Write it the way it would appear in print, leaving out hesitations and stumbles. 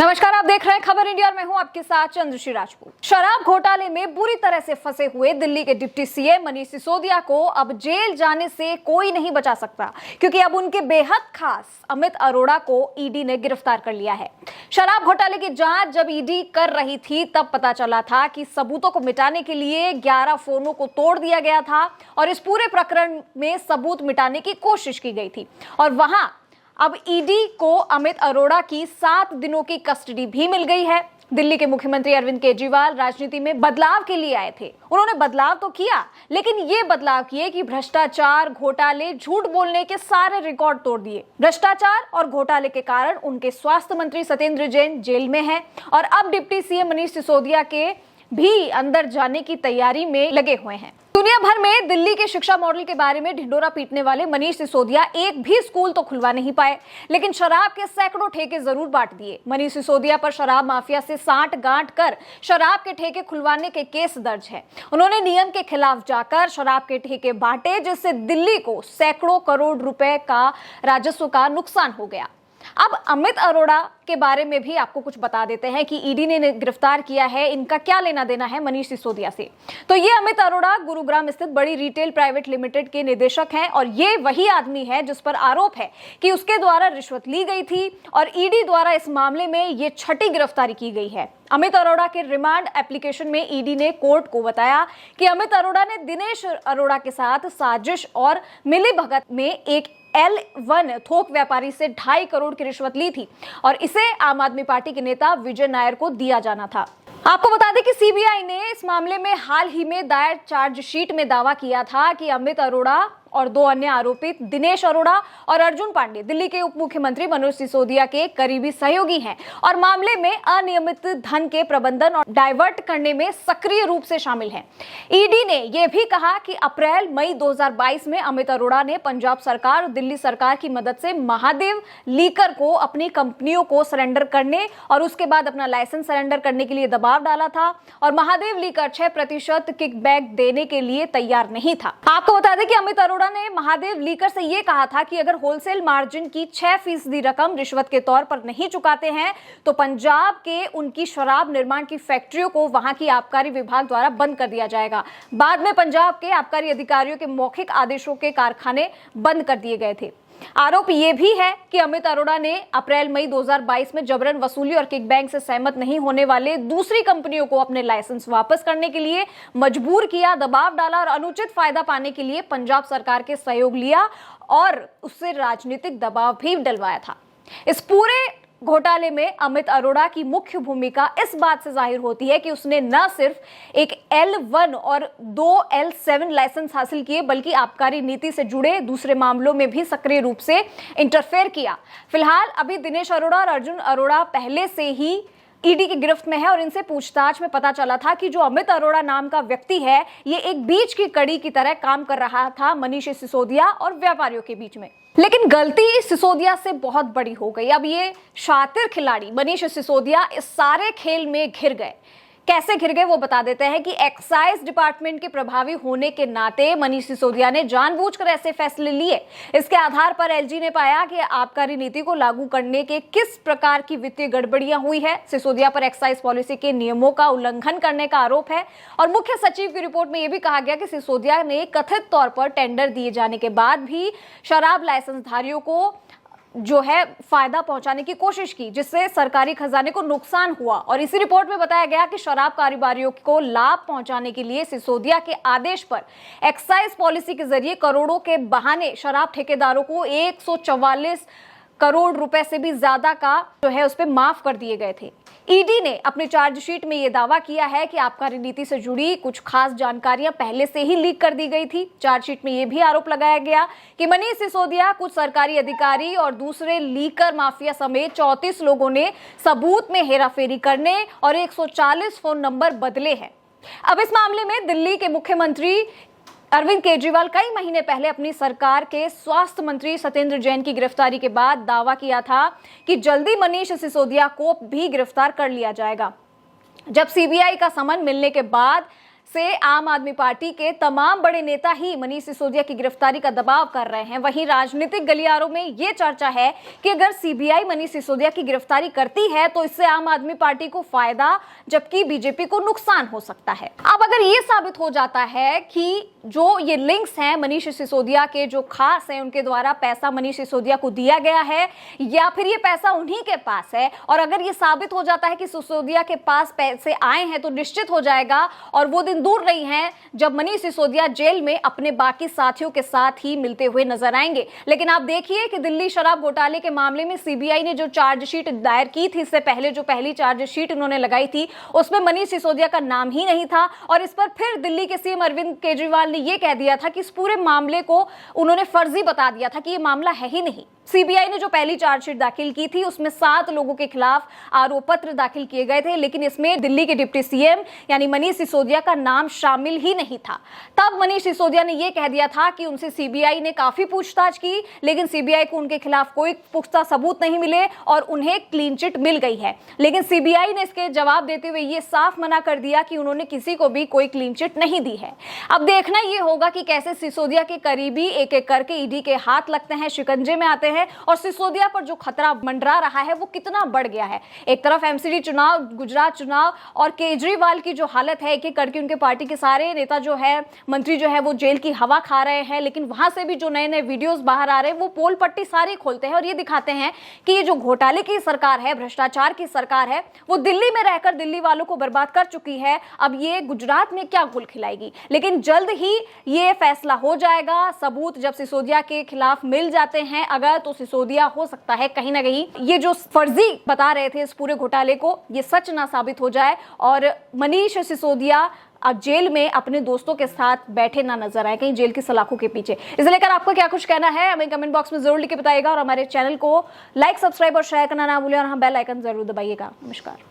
नमस्कार, आप देख रहे हैं खबर इंडिया और मैं हूं आपके साथ चंद्रश्री राजपूत। शराब घोटाले में बुरी तरह से फंसे हुए दिल्ली के डिप्टी सीएम मनीष सिसोदिया को अब जेल जाने से कोई नहीं बचा सकता, क्योंकि अब उनके बेहद खास अमित अरोड़ा को ईडी ने गिरफ्तार कर लिया है। शराब घोटाले की जांच जब ईडी कर रही थी तब पता चला था कि सबूतों को मिटाने के लिए 11 फोनों को तोड़ दिया गया था और इस पूरे प्रकरण में सबूत मिटाने की कोशिश की गई थी। और वहां अब ईडी को अमित अरोड़ा की 7 दिनों की कस्टडी भी मिल गई है। दिल्ली के मुख्यमंत्री अरविंद केजरीवाल राजनीति में बदलाव के लिए आए थे। उन्होंने बदलाव तो किया, लेकिन ये बदलाव किए कि भ्रष्टाचार, घोटाले, झूठ बोलने के सारे रिकॉर्ड तोड़ दिए। भ्रष्टाचार और घोटाले के कारण उनके स्वास्थ्य मंत्री सत्येंद्र जैन जेल में हैं और अब डिप्टी सीएम मनीष सिसोदिया के भी अंदर जाने की तैयारी में लगे हुए हैं। दुनिया भर में दिल्ली के शिक्षा मॉडल के बारे में ढिंडोरा पीटने वाले मनीष सिसोदिया एक भी स्कूल तो खुलवा नहीं पाए, लेकिन शराब के सैकड़ों ठेके जरूर बांट दिए। मनीष सिसोदिया पर शराब माफिया से साठ गांठ कर शराब के ठेके खुलवाने के केस दर्ज है। उन्होंने नियम के खिलाफ जाकर शराब के ठेके बांटे, जिससे दिल्ली को सैकड़ों करोड़ रुपए का राजस्व का नुकसान हो गया। अब अमित अरोड़ा के बारे में भी आपको कुछ बता देते हैं कि ईडी ने गिरफ्तार किया है, इनका क्या लेना देना है मनीष सिसोदिया से। तो ये अमित अरोड़ा गुरुग्राम स्थित बड़ी रिटेल प्राइवेट लिमिटेड के निदेशक हैं और ये वही आदमी है जिस पर आरोप है कि उसके द्वारा रिश्वत ली गई थी और ईडी द्वारा इस मामले में ये छठी गिरफ्तारी की गई है। अमित अरोड़ा के रिमांड एप्लीकेशन में ईडी ने कोर्ट को बताया कि अमित अरोड़ा ने दिनेश अरोड़ा के साथ साजिश और मिलीभगत में एक L1 थोक व्यापारी से 2.5 करोड़ की रिश्वत ली थी और इसे आम आदमी पार्टी के नेता विजय नायर को दिया जाना था। आपको बता दें कि सीबीआई ने इस मामले में हाल ही में दायर चार्जशीट में दावा किया था कि अमित अरोड़ा और 2 अन्य आरोपित दिनेश अरोड़ा और अर्जुन पांडे दिल्ली के उप मुख्यमंत्री मनोज सिसोदिया के करीबी सहयोगी हैं और मामले में अनियमित धन के प्रबंधन और डाइवर्ट करने में सक्रिय रूप से शामिल हैं। ईडी ने यह भी कहा कि अप्रैल मई 2022 में अमित अरोड़ा ने पंजाब सरकार और दिल्ली सरकार की मदद से महादेव लीकर को अपनी कंपनियों को सरेंडर करने और उसके बाद अपना लाइसेंस सरेंडर करने के लिए दबाव डाला था और महादेव लीकर 6% किकबैक देने के लिए तैयार नहीं था। आपको बता दें कि अमित अरोड़ा ने महादेव लीकर से यह कहा था कि अगर होलसेल मार्जिन की 6% रकम रिश्वत के तौर पर नहीं चुकाते हैं तो पंजाब के उनकी शराब निर्माण की फैक्ट्रियों को वहां की आबकारी विभाग द्वारा बंद कर दिया जाएगा। बाद में पंजाब के आबकारी अधिकारियों के मौखिक आदेशों के कारखाने बंद कर दिए गए थे। आरोप यह भी है कि अमित अरोड़ा ने अप्रैल मई 2022 में जबरन वसूली और किकबैक से सहमत नहीं होने वाले दूसरी कंपनियों को अपने लाइसेंस वापस करने के लिए मजबूर किया, दबाव डाला और अनुचित फायदा पाने के लिए पंजाब सरकार के सहयोग लिया और उससे राजनीतिक दबाव भी डलवाया था। इस पूरे घोटाले में अमित अरोड़ा की मुख्य भूमिका इस बात से जाहिर होती है कि उसने न सिर्फ एक L1 और 2 L7 लाइसेंस हासिल किए, बल्कि आबकारी नीति से जुड़े दूसरे मामलों में भी सक्रिय रूप से इंटरफेयर किया। फिलहाल अभी दिनेश अरोड़ा और अर्जुन अरोड़ा पहले से ही ईडी की गिरफ्त में है और इनसे पूछताछ में पता चला था कि जो अमित अरोड़ा नाम का व्यक्ति है ये एक बीच की कड़ी की तरह काम कर रहा था मनीष सिसोदिया और व्यापारियों के बीच में। लेकिन गलती सिसोदिया से बहुत बड़ी हो गई। अब ये शातिर खिलाड़ी मनीष सिसोदिया इस सारे खेल में घिर गए। कैसे घिर गए वो बता देते हैं कि एक्साइज डिपार्टमेंट के प्रभावी होने के नाते मनीष सिसोदिया ने जानबूझकर ऐसे फैसले लिए। इसके आधार पर एलजी ने पाया कि आबकारी नीति को लागू करने के किस प्रकार की वित्तीय गड़बड़ियां हुई है। सिसोदिया पर एक्साइज पॉलिसी के नियमों का उल्लंघन करने का आरोप है और मुख्य सचिव की रिपोर्ट में यह भी कहा गया कि सिसोदिया ने कथित तौर पर टेंडर दिए जाने के बाद भी शराब लाइसेंसधारियों को जो है फायदा पहुंचाने की कोशिश की, जिससे सरकारी खजाने को नुकसान हुआ। और इसी रिपोर्ट में बताया गया कि शराब कारोबारियों को लाभ पहुंचाने के लिए सिसोदिया के आदेश पर एक्साइज पॉलिसी के जरिए करोड़ों के बहाने शराब ठेकेदारों को 144 करोड़ रुपए से भी ज्यादा का जो है उस पर माफ कर दिए गए थे। ईडी ने अपनी चार्जशीट में यह दावा किया है कि आबकारी नीति से जुड़ी कुछ खास जानकारियां पहले से ही लीक कर दी गई थी। चार्जशीट में यह भी आरोप लगाया गया कि मनीष सिसोदिया, कुछ सरकारी अधिकारी और दूसरे लीकर माफिया समेत 34 लोगों ने सबूत में हेराफेरी करने और 140 फोन नंबर बदले हैं। अब इस मामले में दिल्ली के मुख्यमंत्री अरविंद केजरीवाल कई महीने पहले अपनी सरकार के स्वास्थ्य मंत्री सत्येंद्र जैन की गिरफ्तारी के बाद दावा किया था कि जल्दी मनीष सिसोदिया को भी गिरफ्तार कर लिया जाएगा। जब सीबीआई का समन मिलने के बाद से आम आदमी पार्टी के तमाम बड़े नेता ही मनीष सिसोदिया की गिरफ्तारी का दबाव कर रहे हैं। वहीं राजनीतिक गलियारों में यह चर्चा है कि अगर सीबीआई मनीष सिसोदिया की गिरफ्तारी करती है तो इससे आम आदमी पार्टी को फायदा जबकि बीजेपी को नुकसान हो सकता है। अब अगर यह साबित हो जाता है कि जो ये लिंक्स हैं मनीष सिसोदिया के जो खास हैं, उनके द्वारा पैसा मनीष सिसोदिया को दिया गया है या फिर ये पैसा उन्हीं के पास है, और अगर ये साबित हो जाता है कि सिसोदिया के पास पैसे आए हैं तो निश्चित हो जाएगा और वो दिन दूर नहीं है जब मनीष सिसोदिया जेल में अपने बाकी साथियों के साथ ही मिलते हुए नजर आएंगे। लेकिन आप देखिए कि दिल्ली शराब घोटाले के मामले में सीबीआई ने जो चार्जशीट दायर की थी, इससे पहले जो पहली चार्जशीट उन्होंने लगाई थी उसमें मनीष सिसोदिया का नाम ही नहीं था, और इस पर फिर दिल्ली के सीएम अरविंद केजरीवाल ने यह कह दिया था कि इस पूरे मामले को उन्होंने फर्जी बता दिया था कि यह मामला है ही नहीं। सीबीआई ने जो पहली चार्जशीट दाखिल की थी उसमें 7 लोगों के खिलाफ आरोप पत्र दाखिल किए गए थे, लेकिन इसमें दिल्ली के डिप्टी सीएम यानी मनीष सिसोदिया का नाम शामिल ही नहीं था। तब मनीष सिसोदिया ने यह कह दिया था कि उनसे सीबीआई ने काफी पूछताछ की, लेकिन सीबीआई को उनके खिलाफ कोई पुख्ता सबूत नहीं मिले और उन्हें क्लीन चिट मिल गई है। लेकिन सीबीआई ने इसके जवाब देते हुए यह साफ मना कर दिया कि उन्होंने किसी को भी कोई क्लीन चिट नहीं दी है। अब देखना यह होगा कि कैसे सिसोदिया के करीबी एक एक करके ईडी के हाथ लगते हैं, शिकंजे में आते हैं और सिसोदिया पर जो खतरा मंडरा रहा है वो कितना बढ़ गया है। एक तरफ एमसीडी चुनाव, गुजरात चुनाव और केजरीवाल की जो हालत है, एक एक करके उनके पार्टी के सारे नेता जो है, मंत्री जो है वो जेल की हवा खा रहे हैं, लेकिन वहां से भी जो नए नए वीडियोस बाहर आ रहे हैं वो पोल पट्टी सारी खोलते हैं और ये दिखाते हैं कि ये जो घोटाले की सरकार है, भ्रष्टाचार की सरकार है, वो दिल्ली में रहकर दिल्ली वालों को बर्बाद कर चुकी है। अब ये गुजरात में क्या गुल खिलाएगी, लेकिन जल्द ही ये फैसला हो जाएगा। सबूत जब सिसोदिया के खिलाफ मिल जाते हैं अगर, तो सिसोदिया हो सकता है कहीं ना कहीं ये जो फर्जी बता रहे थे इस पूरे घोटाले को, ये सच ना साबित हो जाए और मनीष सिसोदिया अब जेल में अपने दोस्तों के साथ बैठे ना नजर आए कहीं जेल की सलाखों के पीछे। इसे लेकर आपको क्या कुछ कहना है हमें कमेंट बॉक्स में जरूर लिख के बताइएगा और हमारे चैनल को लाइक, सब्सक्राइब और शेयर करना ना भूलिए और हाँ बेल आइकन जरूर दबाइएगा। नमस्कार।